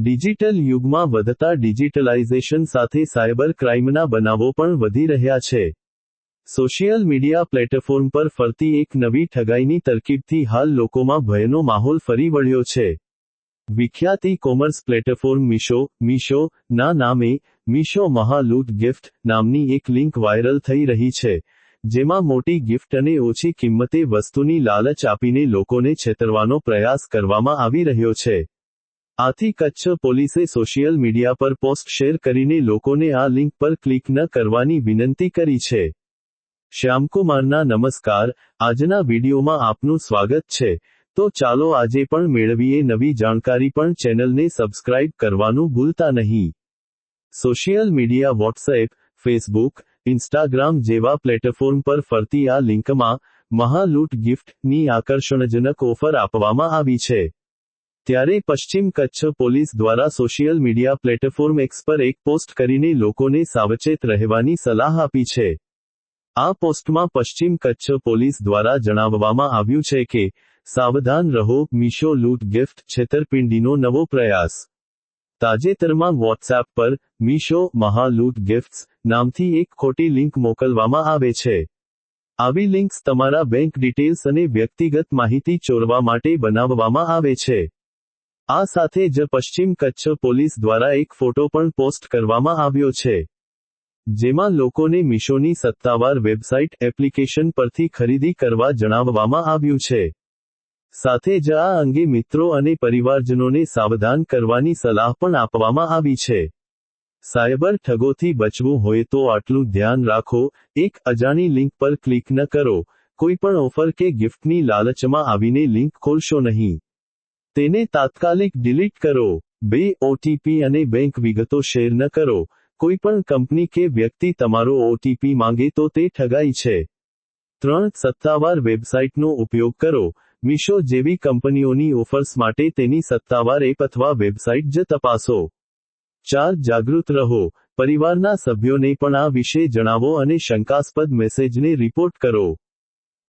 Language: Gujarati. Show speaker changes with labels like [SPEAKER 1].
[SPEAKER 1] ડિજિટલ યુગમાં વધતા ડિજિટલાઇઝેશન સાથે સાયબર ક્રાઇમના બનાવો પણ વધી રહ્યા છે. સોશિયલ મીડિયા પ્લેટફોર્મ પર ફરતી એક નવી ઠગાઈની તરકીબથી હાલ લોકોમાં ભયનો માહોલ ફરી વળ્યો છે. વિખ્યાત ઈ-કોમર્સ પ્લેટફોર્મ મીશો ના નામે મીશો મહાલૂંટ ગિફ્ટ નામની એક લિંક વાયરલ થઈ રહી છે, જેમાં મોટી ગિફ્ટ અને ઓછી કિંમતે વસ્તુની લાલચ આપીને લોકોને છેતરવાનો પ્રયાસ કરવામાં આવી રહ્યો છે. આથી કચ્છ પોલીસે સોશિયલ મીડિયા પર પોસ્ટ શેર કરીને લોકોને આ લિંક પર ક્લિક ન કરવાની વિનંતી કરી છે. શ્યામકુમારના નમસ્કાર, આજના વિડીયોમાં આપનું સ્વાગત છે. તો ચાલો આજે પણ મેળવીએ નવી જાણકારી, પણ ચેનલને સબસ્ક્રાઇબ કરવાનું ભૂલતા નહીં. Social media WhatsApp, Facebook, Instagram જેવા પ્લેટફોર્મ પર ફરતી આ લિંકમાં મહાલૂંટ ગિફ્ટની આકર્ષણજનક ઓફર આપવામાં આવી છે. ત્યારે પશ્ચિમ કચ્છ પોલીસ દ્વારા સોશિયલ મીડિયા પ્લેટફોર્મ એક્સ પર એક પોસ્ટ કરીને લોકોને સાવચેત રહેવાની સલાહ આપી છે. આ પોસ્ટમાં પશ્ચિમ કચ્છ પોલીસ દ્વારા જણાવવામાં આવ્યું છે કે, સાવધાન રહો, મીશો લૂંટ ગિફ્ટ છેતરપિંડીનો નવો પ્રયાસ. તાજેતરમાં વોટ્સએપ પર મીશો મહાલૂંટ ગિફ્ટ્સ નામથી એક ખોટી લિંક મોકલવામાં આવે છે. આવી લિંક્સ તમારા બેંક ડિટેલ્સ અને વ્યક્તિગત માહિતી ચોરવા માટે બનાવવામાં આવે છે. આ સાથે જ પશ્ચિમ કચ્છ પોલીસ દ્વારા એક ફોટો પણ પોસ્ટ કરવામાં આવ્યો છે, જેમાં લોકોને મીશોની સત્તાવાર વેબસાઇટ એપ્લિકેશન પરથી ખરીદી કરવા જણાવવામાં આવ્યું છે. સાથે જ આ અંગે મિત્રો અને પરિવારજનોને સાવધાન કરવાની સલાહ પણ આપવામાં આવી છે. સાયબર ઠગોથી બચવું હોય તો આટલું ધ્યાન રાખો: 1. અજાણી લિંક પર ક્લિક ન કરો. કોઈ પણ ઓફર કે ગિફ્ટની લાલચમાં આવીને લિંક ખોલશો નહીં. તેને તાત્કાલિક ડિલીટ કરો. 2. ઓટીપી અને બેંક વિગતો શેર ન કરો. કોઈ પણ કંપની કે વ્યક્તિ તમારો ઓટીપી માંગે તો તે ઠગાઈ છે. 3. સત્તાવાર વેબસાઇટનો ઉપયોગ કરો. મીશો જેવી કંપનીઓની ઓફર્સ માટે તેની સત્તાવાર એપ અથવા વેબસાઇટ જ તપાસો. 4. જાગૃત રહો. પરિવારના સભ્યોને પણ આ વિશે જણાવો અને શંકાસ્પદ મેસેજને રિપોર્ટ કરો.